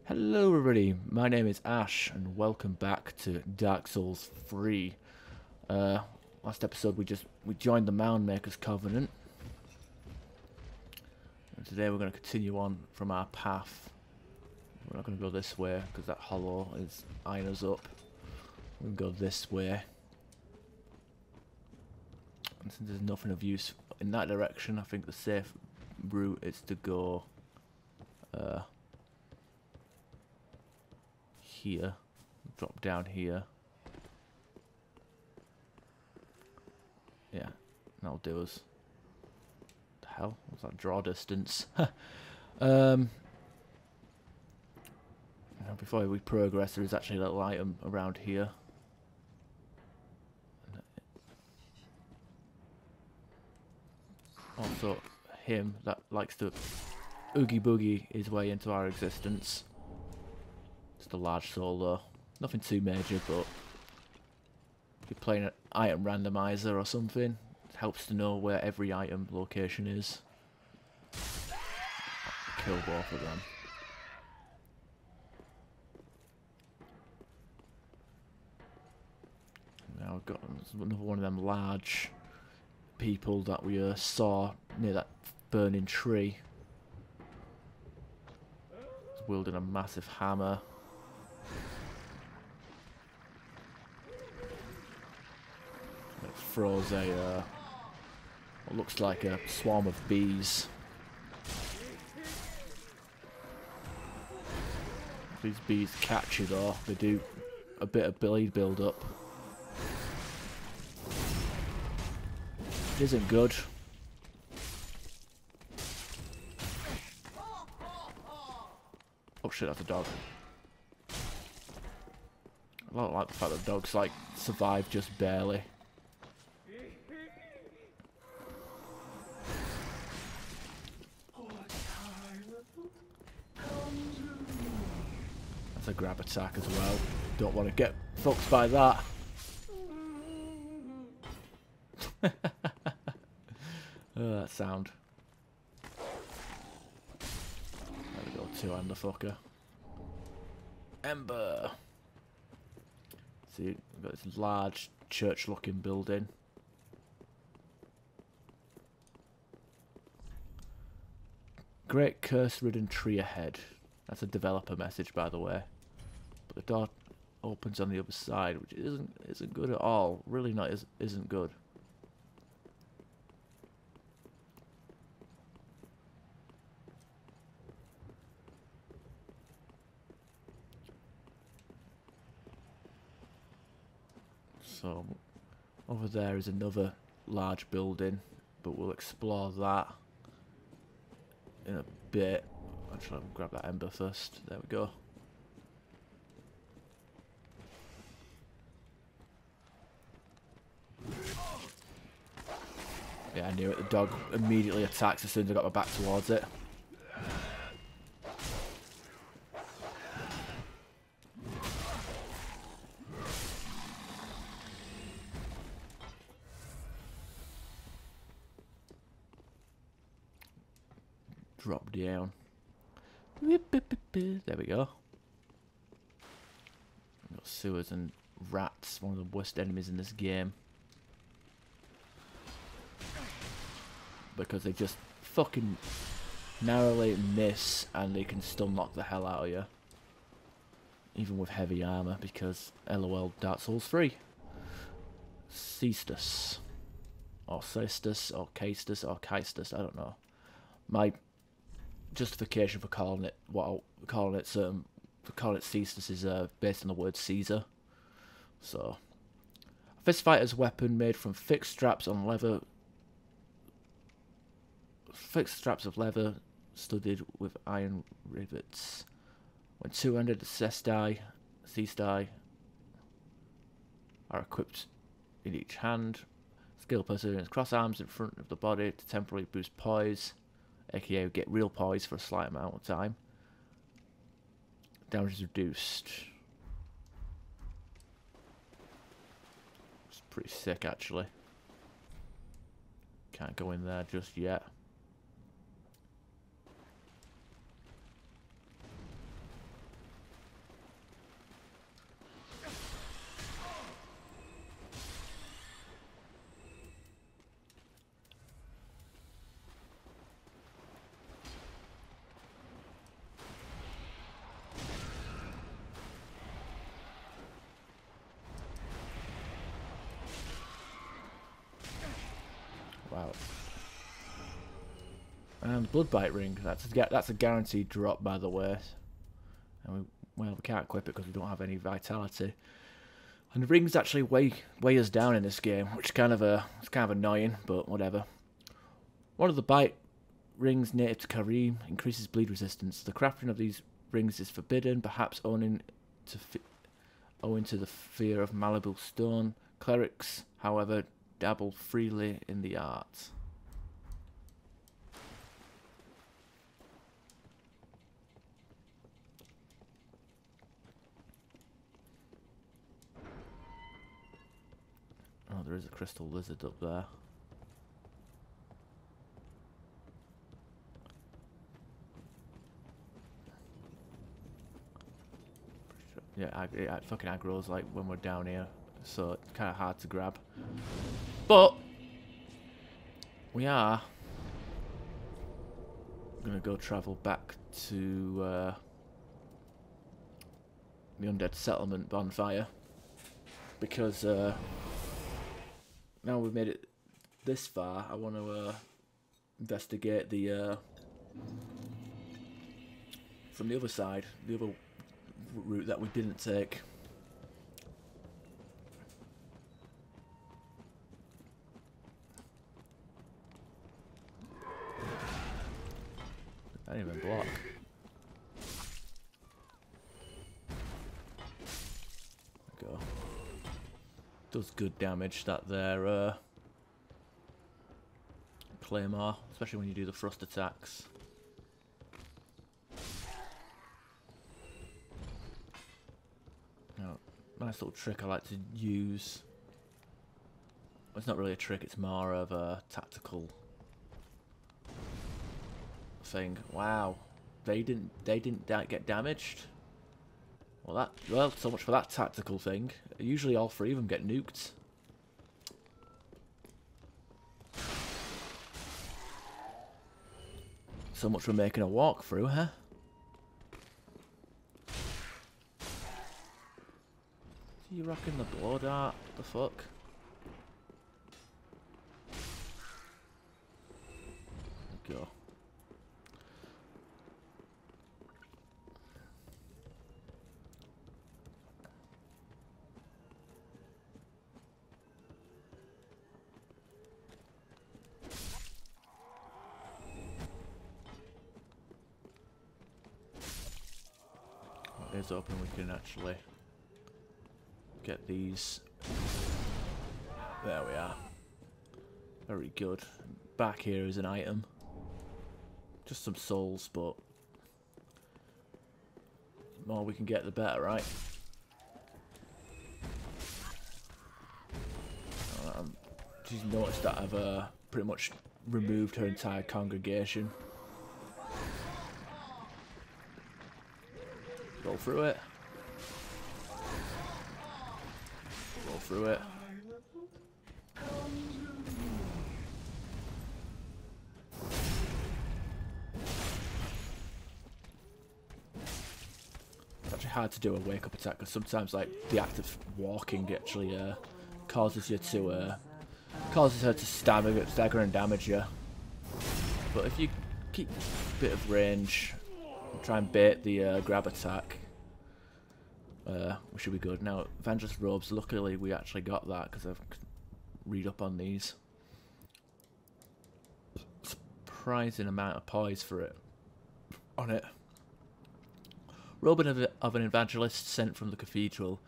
Hello everybody, my name is Ash and welcome back to Dark Souls 3. Last episode we joined the Mound Maker's Covenant. And today we're going to continue on from our path. We're not going to go this way because that hollow is eyeing us up. We're going to go this way. And since there's nothing of use in that direction, I think the safe route is to go here, drop down here. Yeah, that'll do us. The hell? What's that draw distance? Now before we progress, there is actually a little item around here. Also, him that likes to oogie boogie his way into our existence. Just a large soul though. Nothing too major, but if you're playing an item randomizer or something, it helps to know where every item location is. Kill both of them. Now we've got another one of them large people that we saw near that burning tree. He's wielding a massive hammer. It throws a what looks like a swarm of bees. If these bees catch you though, they do a bit of bleed build up. It isn't good. Oh shit, that's a dog. I don't like the fact that dogs like survive just barely. That's a grab attack as well. Don't want to get fucked by that. Oh, that sound. There we go, two-hander fucker. Ember. See, we've got this large church-looking building. Great curse-ridden tree ahead. That's a developer message, by the way. But the door opens on the other side, which isn't good at all. Really not isn't good. So over there is another large building, but we'll explore that in a bit. Actually, I'll grab that ember first. There we go. Yeah, I knew it. The dog immediately attacks as soon as I got my back towards it. Drop down. There we go. We've got sewers and rats, one of the worst enemies in this game. Because they just fucking narrowly miss and they can still knock the hell out of you. Even with heavy armour, because LOL Dark Souls 3. Cestus. Or Cestus, or Castus, or Kaistus, I don't know. My justification for calling it Cestus is based on the word Caesar. So, a fist fighter's weapon made from fixed straps of leather studded with iron rivets. When two-handed, the cesti are equipped in each hand. Skill perseverance cross arms in front of the body to temporarily boost poise, aka get real poise for a slight amount of time. Damage is reduced. It's pretty sick actually. Can't go in there just yet. Wow. And blood bite ring. That's a guaranteed drop, by the way. And we can't equip it because we don't have any vitality. And the rings actually weigh us down in this game, which is kind of annoying, but whatever. One of the bite rings native to Karim increases bleed resistance. The crafting of these rings is forbidden, perhaps owing to the fear of malleable stone. Clerics, however, dabble freely in the art. Oh, there is a crystal lizard up there. Yeah, it fucking aggro's like when we're down here, so it's kind of hard to grab. But we are gonna go travel back to the undead settlement bonfire because now we've made it this far. I want to investigate the from the other side, the other route that we didn't take. I didn't even block. There we go. Does good damage, that there claymore, especially when you do the thrust attacks. Nice little trick I like to use. Well, it's not really a trick, it's more of a tactical thing. Wow, they didn't get damaged. Well, so much for that tactical thing. Usually all three of them get nuked. So much for making a walkthrough, huh? You rocking the blow dart? What the fuck? There we go. It is open, we can actually get these. There we are. Very good. Back here is an item. Just some souls, but the more we can get, the better, right? She's noticed that I've pretty much removed her entire congregation. Roll through it. Roll through it. It's actually hard to do a wake up attack because sometimes like the act of walking actually causes you to causes her to stagger and damage you. But if you keep a bit of range, try and bait the grab attack, we should be good. Now, Evangelist Robes, luckily we actually got that because I've read up on these. Surprising amount of poise for it. On it. Robe of an evangelist sent from the cathedral.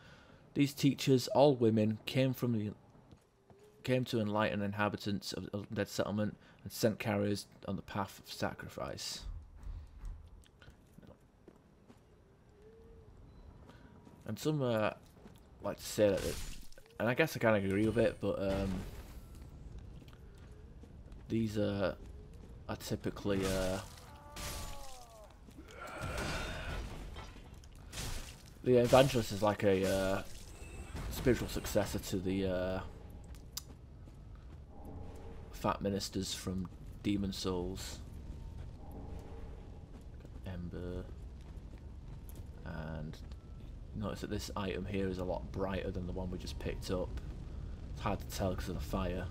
These teachers, all women, came to enlighten inhabitants of the undead settlement and sent carriers on the path of sacrifice. And some like to say that, and I guess I kind of agree with it, but these are typically the evangelist is like a spiritual successor to the fat ministers from Demon Souls. Ember. And notice that this item here is a lot brighter than the one we just picked up. It's hard to tell because of the fire.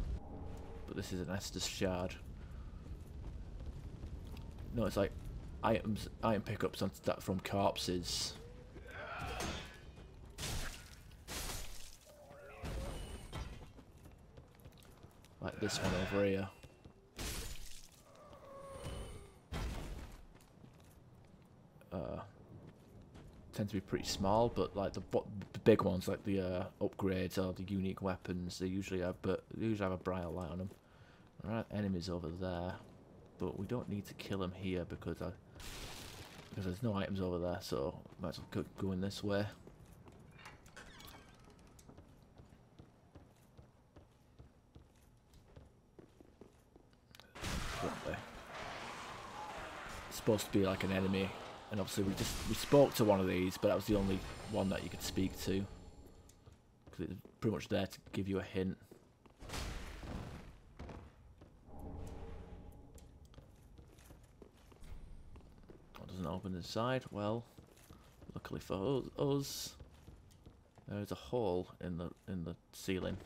but this is an Estus shard. No, it's like item pickups on that from corpses. Like this one over here. Tend to be pretty small, but like the big ones, like the upgrades or the unique weapons, they usually have a brighter light on them. Alright, enemies over there, but we don't need to kill them here because there's no items over there, so might as well go in this way. It's supposed to be like an enemy. And obviously we spoke to one of these, but that was the only one that you could speak to. Because it's pretty much there to give you a hint. What doesn't open inside? Well, luckily for us, there is a hole in the ceiling.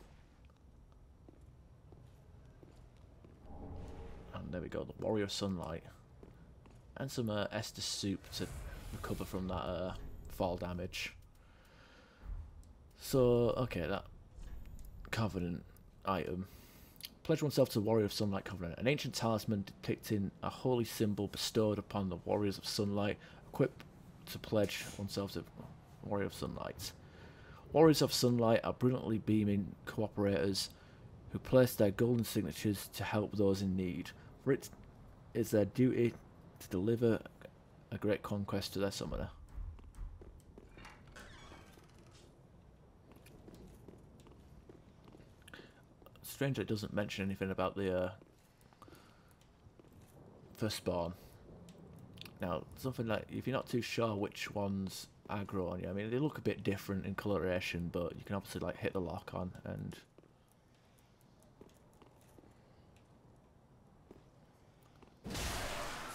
And there we go, the Warrior Sunlight. And some Estus soup to recover from that fall damage. So, okay, that Covenant item. Pledge oneself to the Warrior of Sunlight Covenant. An ancient talisman depicting a holy symbol bestowed upon the Warriors of Sunlight. Equip to pledge oneself to the Warrior of Sunlight. Warriors of Sunlight are brilliantly beaming cooperators who place their golden signatures to help those in need. For it is their duty to deliver a great conquest to their summoner. Strange it doesn't mention anything about the firstborn. Now, something like, if you're not too sure which ones aggro on you, I mean, they look a bit different in coloration, but you can obviously like hit the lock on and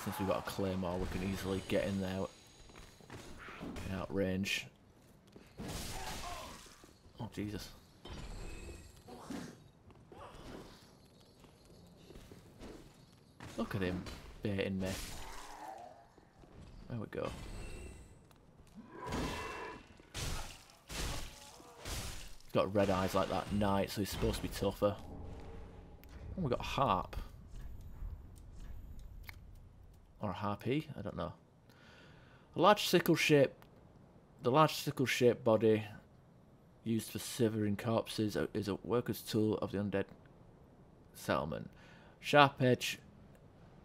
since we've got a claymore, we can easily get in there and out range. Oh Jesus! Look at him baiting me. There we go. He's got red eyes like that knight, so he's supposed to be tougher. Oh, we got a harp. Or a harpy, I don't know. The large sickle-shaped body used for severing corpses is a worker's tool of the undead settlement. Sharp edge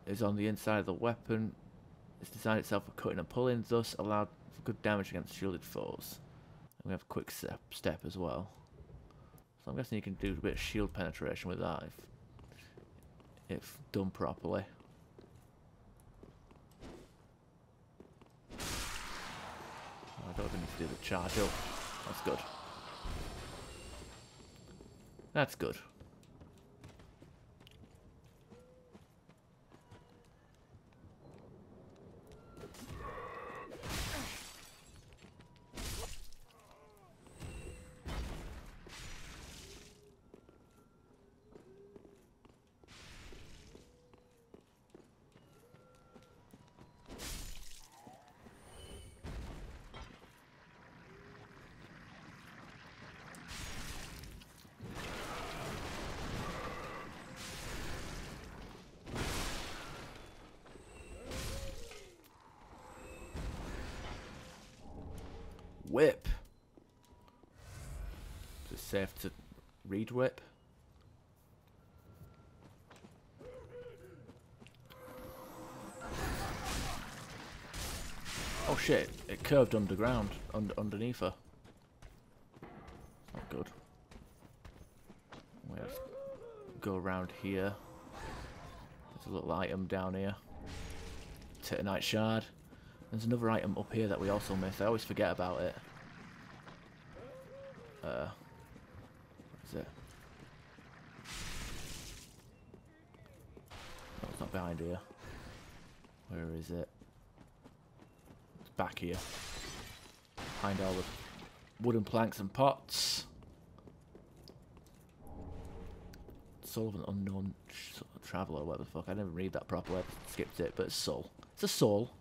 is on the inside of the weapon. It's designed itself for cutting and pulling, thus allowed for good damage against shielded foes. And we have a quick step as well. So I'm guessing you can do a bit of shield penetration with that if done properly. I don't even need to do the charge up. That's good. That's good. Whip. Is it safe to read whip? Oh shit, it curved underground, underneath her. Not good. We have to go around here. There's a little item down here. Titanite shard. There's another item up here that we also missed. I always forget about it. What is it? No, it's not behind here. Where is it? It's back here. Behind all the wooden planks and pots. Soul of an unknown traveller, what the fuck. I didn't read that properly, I skipped it, but it's soul. It's a soul.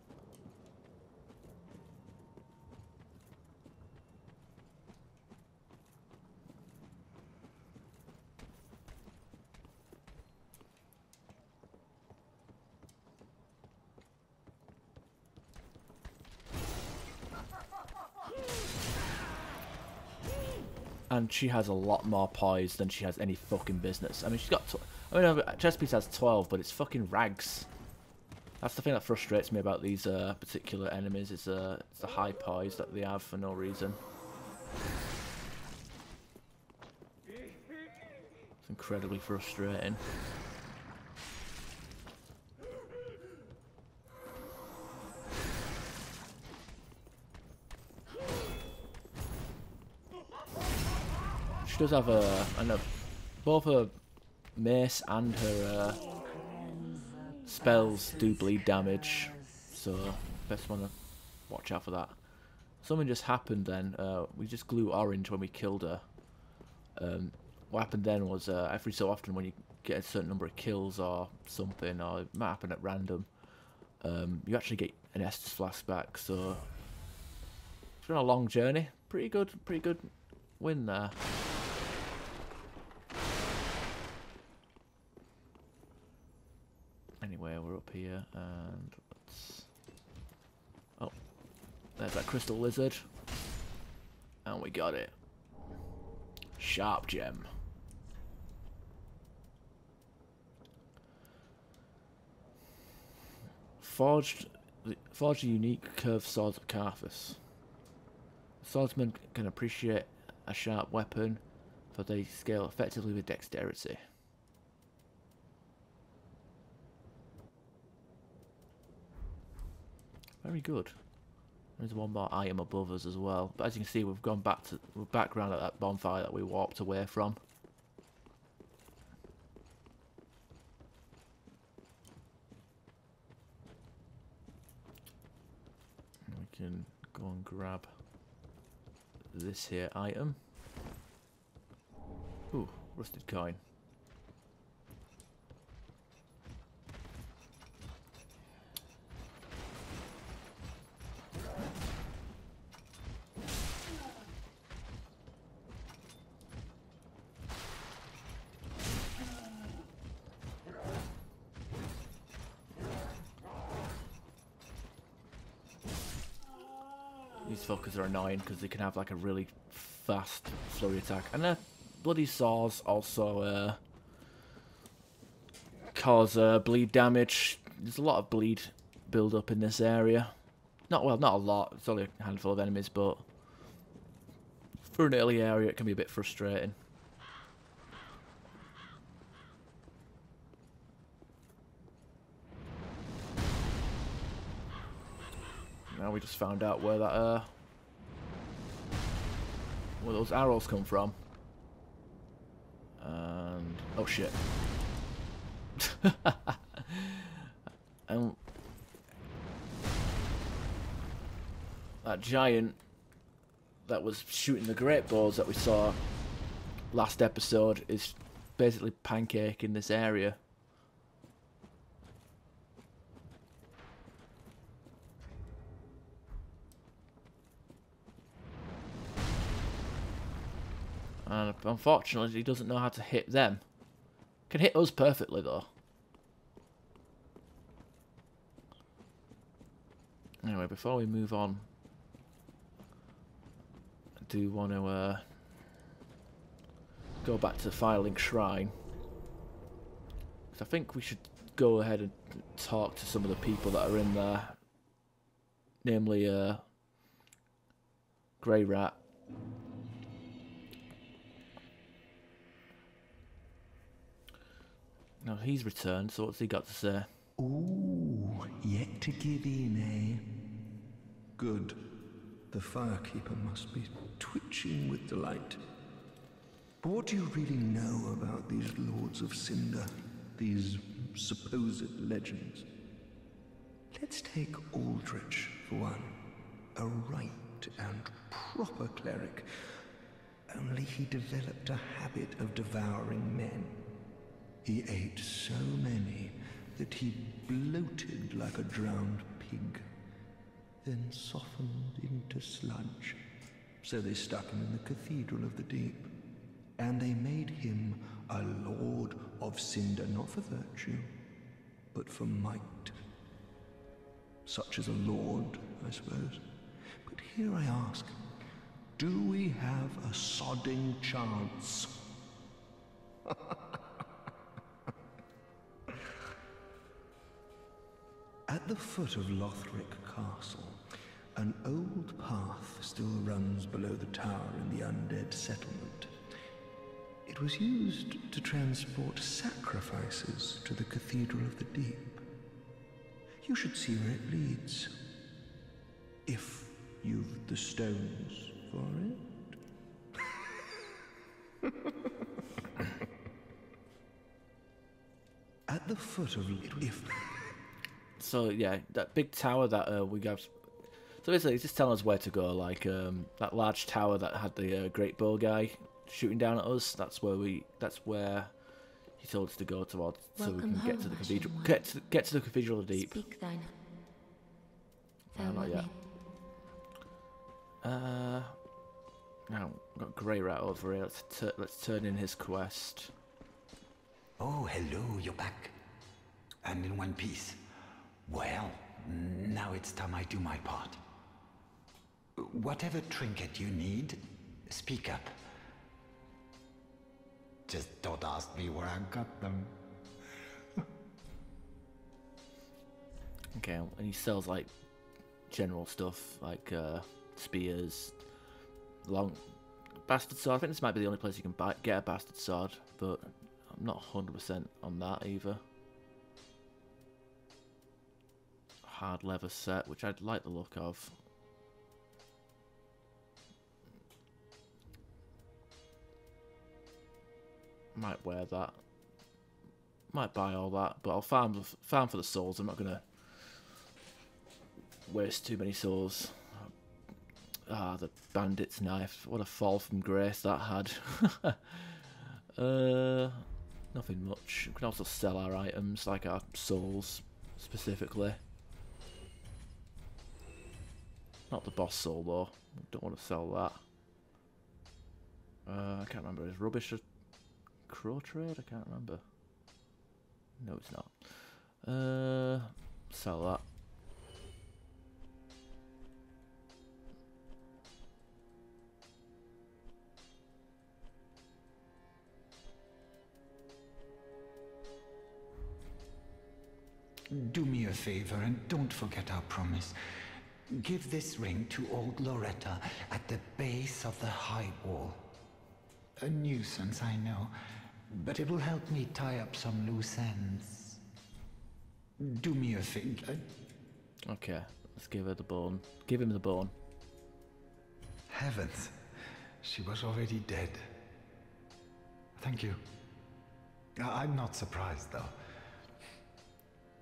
And she has a lot more poise than she has any fucking business. I mean, she's got... I mean, chess piece has 12, but it's fucking rags. That's the thing that frustrates me about these particular enemies, is it's the high poise that they have for no reason. It's incredibly frustrating. She does have both her mace and her spells do bleed damage, so best want to watch out for that. Something just happened then. We just glue orange when we killed her. What happened then was every so often when you get a certain number of kills or something, or it might happen at random, you actually get an Estus flashback. So it's been a long journey. Pretty good win there. Anyway, we're up here, and let's... Oh, there's that crystal lizard. And we got it. Sharp gem. Forged a unique curved sword of Carthus. Swordsmen can appreciate a sharp weapon, for they scale effectively with dexterity. Very good. There's one more item above us as well. But as you can see, we're back around at that bonfire that we warped away from. We can go and grab this here item. Ooh, rusted coin. These fuckers are annoying because they can have like a really fast flurry attack, and their bloody saws also cause bleed damage. There's a lot of bleed build up in this area. Not a lot. It's only a handful of enemies, but for an early area, it can be a bit frustrating. Now we just found out where that where those arrows come from. And oh shit. And that giant that was shooting the great bows that we saw last episode is basically pancaking this area. And unfortunately, he doesn't know how to hit them. Can hit us perfectly, though. Anyway, before we move on, I do want to go back to the Firelink Shrine. Because I think we should go ahead and talk to some of the people that are in there. Namely, Grey Rat. Now he's returned, so what's he got to say? Ooh, yet to give in, eh? Good. The Firekeeper must be twitching with delight. But what do you really know about these Lords of Cinder? These supposed legends? Let's take Aldrich, for one. A right and proper cleric. Only he developed a habit of devouring men. He ate so many that he bloated like a drowned pig, then softened into sludge. So they stuck him in the Cathedral of the Deep, and they made him a Lord of Cinder, not for virtue, but for might. Such as a lord, I suppose. But here I ask, do we have a sodding chance? At the foot of Lothric Castle, an old path still runs below the tower in the undead settlement. It was used to transport sacrifices to the Cathedral of the Deep. You should see where it leads, if you've the stones for it. At the foot of it, So yeah, that big tower that we got. So basically, it's just telling us where to go. Like that large tower that had the great bow guy shooting down at us. That's where he told us to go towards, so we can get to the cathedral. Get to the Cathedral of the Deep. Speak thine. Not yet. Now we've got Grey Rat over here. Let's turn in his quest. Oh, hello, you're back. And in one piece. Well, now it's time I do my part. Whatever trinket you need, speak up. Just don't ask me where I got them. Okay, and he sells like general stuff like spears, long bastard sword. I think this might be the only place you can get a bastard sword, but I'm not 100% on that either. Hard leather set, which I'd like the look of. Might wear that. Might buy all that, but I'll farm for the souls. I'm not gonna waste too many souls. Ah, the bandit's knife. What a fall from grace that had. Nothing much. We can also sell our items, like our souls, specifically. Not the boss soul, though. Don't want to sell that. I can't remember. Is rubbish a crow trade? I can't remember. No, it's not. Sell that. Do me a favor and don't forget our promise. Give this ring to old Loretta at the base of the high wall. A nuisance, I know, but it will help me tie up some loose ends. Do me a favor. Okay, let's give her the bone. Give him the bone. Heavens, she was already dead. Thank you. I'm not surprised, though.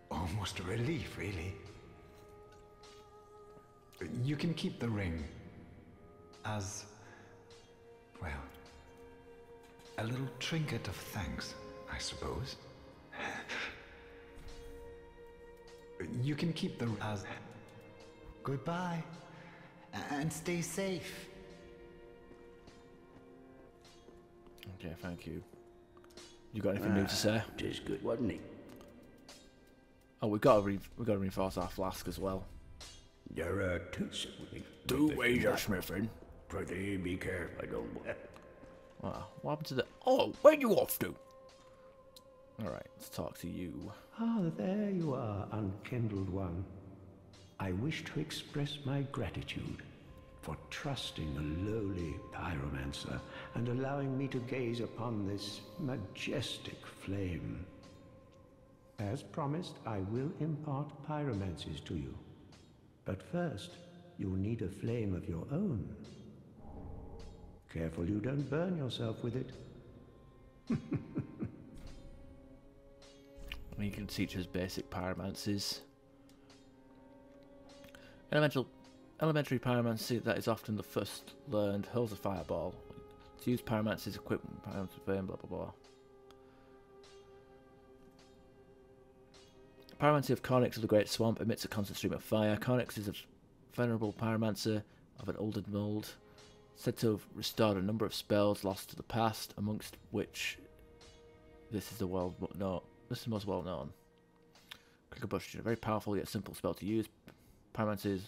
Almost a relief, really. You can keep the ring as, well, a little trinket of thanks, I suppose. You can keep the as. Goodbye, and stay safe. Okay, thank you. You got anything new to say? Tis good, wasn't he? Oh, we got to reinforce our flask as well. There are two ways of smithing. Pretty be careful, I don't want. Wow, what happened to the... Oh, where you off to? Alright, let's talk to you. Ah, there you are, unkindled one. I wish to express my gratitude for trusting a lowly pyromancer and allowing me to gaze upon this majestic flame. As promised, I will impart pyromancies to you. But first, you'll need a flame of your own. Careful you don't burn yourself with it. You can teach us basic pyromancies. Elementary pyromancy that is often the first learned holds a fireball. To use pyromancy's equipment, pyromancy flame, blah blah blah. Pyromancy of Cornyx of the Great Swamp emits a constant stream of fire. Cornyx is a venerable pyromancer of an older mould, said to have restored a number of spells lost to the past, amongst which this is the most well known. Combustion, a very powerful yet simple spell to use. Pyromancy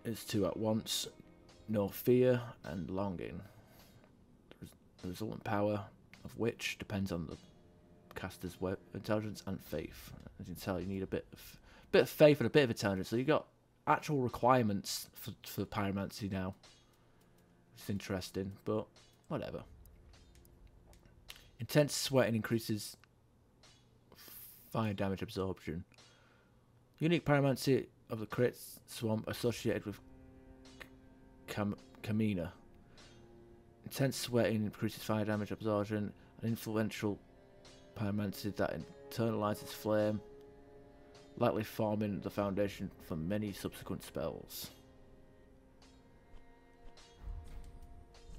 is two at once, no fear and longing. The resultant power of which depends on the caster's intelligence and faith. As you can tell, you need a bit of faith and a bit of intelligence. So you got actual requirements for pyromancy now. It's interesting, but whatever. Intense sweating increases fire damage absorption. Unique pyromancy of the Great Swamp associated with Kamina. Intense sweating increases fire damage absorption. An influential pyromancy that internalizes flame, likely forming the foundation for many subsequent spells.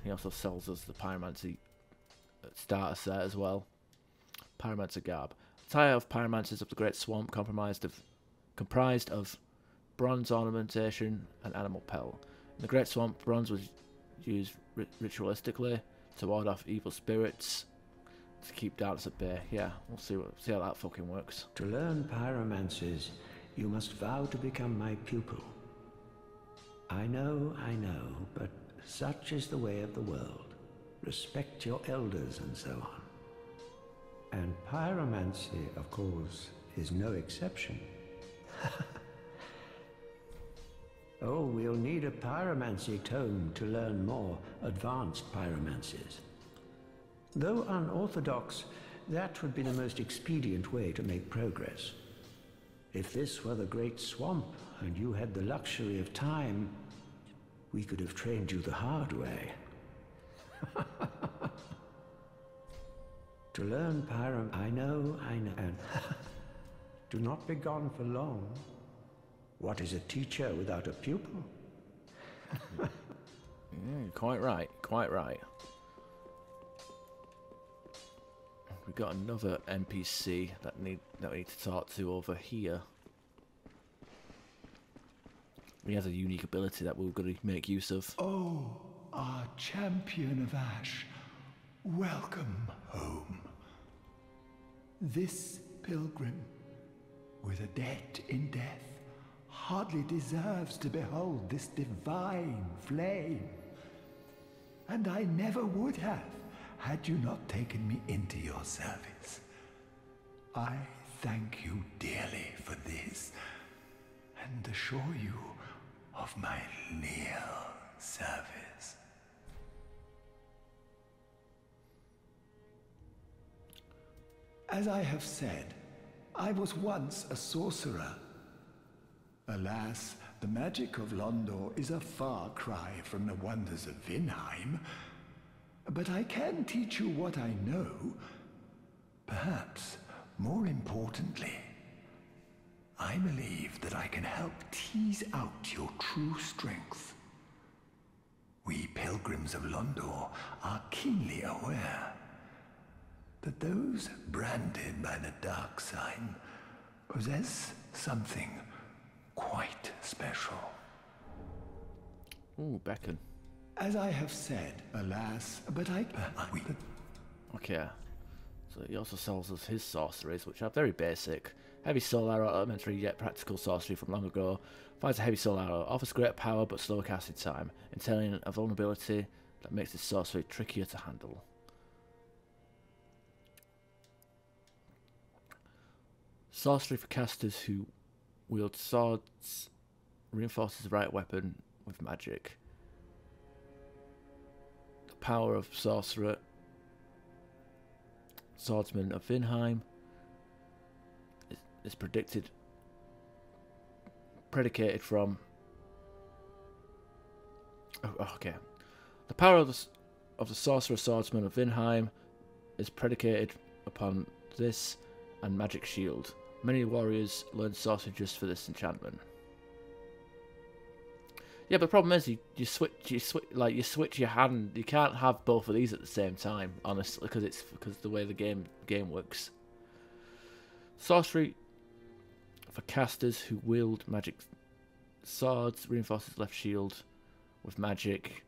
He also sells us the pyromancy starter set as well. Pyromancer Garb. Attire of pyromancers of the Great Swamp comprised of bronze ornamentation and animal pelt. In the Great Swamp, bronze was used ritualistically to ward off evil spirits, to keep darkness at bay. Yeah, we'll see how that fucking works. To learn pyromancies, you must vow to become my pupil. I know, but such is the way of the world. Respect your elders and so on. And pyromancy, of course, is no exception. Oh, we'll need a pyromancy tome to learn more advanced pyromancies. Though unorthodox, that would be the most expedient way to make progress. If this were the Great Swamp, and you had the luxury of time, we could have trained you the hard way. To learn I know, and do not be gone for long. What is a teacher without a pupil? Quite right, quite right. We've got another NPC that we need to talk to over here. He has a unique ability that we're going to make use of. Oh, our champion of Ash, welcome home. This pilgrim, with a debt in death, hardly deserves to behold this divine flame. And I never would have, had you not taken me into your service. I thank you dearly for this, and assure you of my leal service. As I have said, I was once a sorcerer. Alas, the magic of Londor is a far cry from the wonders of Vinheim. But I can teach you what I know. Perhaps, more importantly, I believe that I can help tease out your true strength. We pilgrims of Londor are keenly aware that those branded by the dark sign possess something quite special. Ooh, beckon. As I have said, alas, but Okay, so he also sells us his sorceries, which are very basic. Heavy soul arrow, elementary yet practical sorcery from long ago. Fires a heavy soul arrow, offers greater power but slower casting time, entailing a vulnerability that makes this sorcery trickier to handle. Sorcery for casters who wield swords, reinforces the right weapon with magic. The power of sorcerer, swordsman of Vinheim, is predicated from. Okay, the power of the sorcerer swordsman of Vinheim is predicated upon this and magic shield. Many warriors learn sorcery just for this enchantment. Yeah, but the problem is you switch your hand. You can't have both of these at the same time, honestly, because the way the game works. Sorcery for casters who wield magic swords reinforces left shield with magic.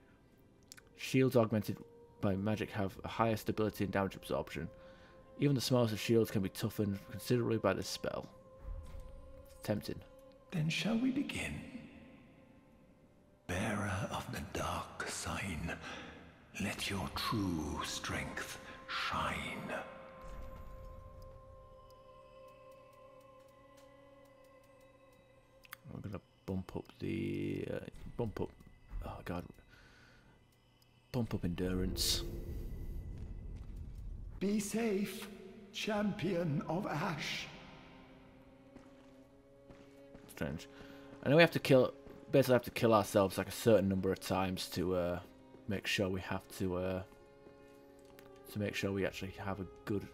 Shields augmented by magic have a higher stability and damage absorption. Even the smallest of shields can be toughened considerably by this spell. Tempting. Then shall we begin? Bearer of the dark sign, let your true strength shine. We're gonna bump up oh god, bump up endurance. Be safe, champion of Ash. Strange. I know we have to basically have to kill ourselves like a certain number of times to make sure we have to make sure we actually have a good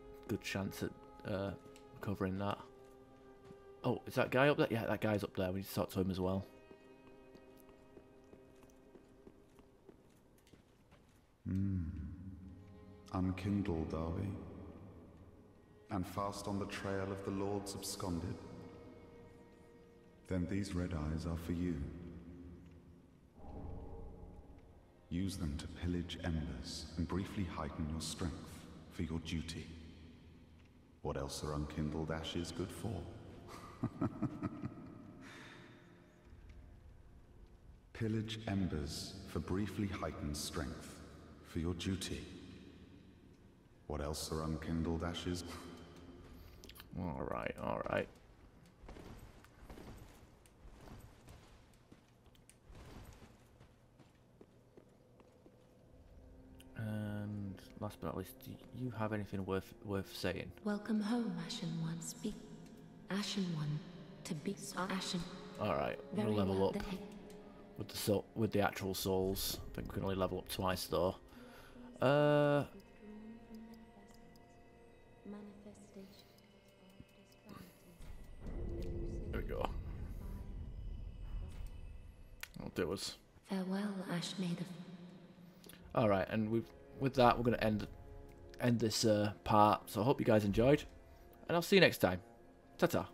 chance at covering that. Oh, is that guy up there? Yeah, that guy's up there. We need to talk to him as well. Unkindled, are we? And fast on the trail of the Lords absconded? Then these red eyes are for you. Use them to pillage embers and briefly heighten your strength for your duty. What else are unkindled ashes good for? Pillage embers for briefly heightened strength for your duty. What else are unkindled ashes? Alright, alright. And last but not least, do you have anything worth saying? Welcome home, Ashen One. Speak, Ashen One, to be Ashen. Alright, we're gonna level up with the actual souls. I think we can only level up twice though. There we go. That'll do us. Farewell, Ash Maiden. Alright, and with that we're gonna end this part. So I hope you guys enjoyed, and I'll see you next time. Ta-ta.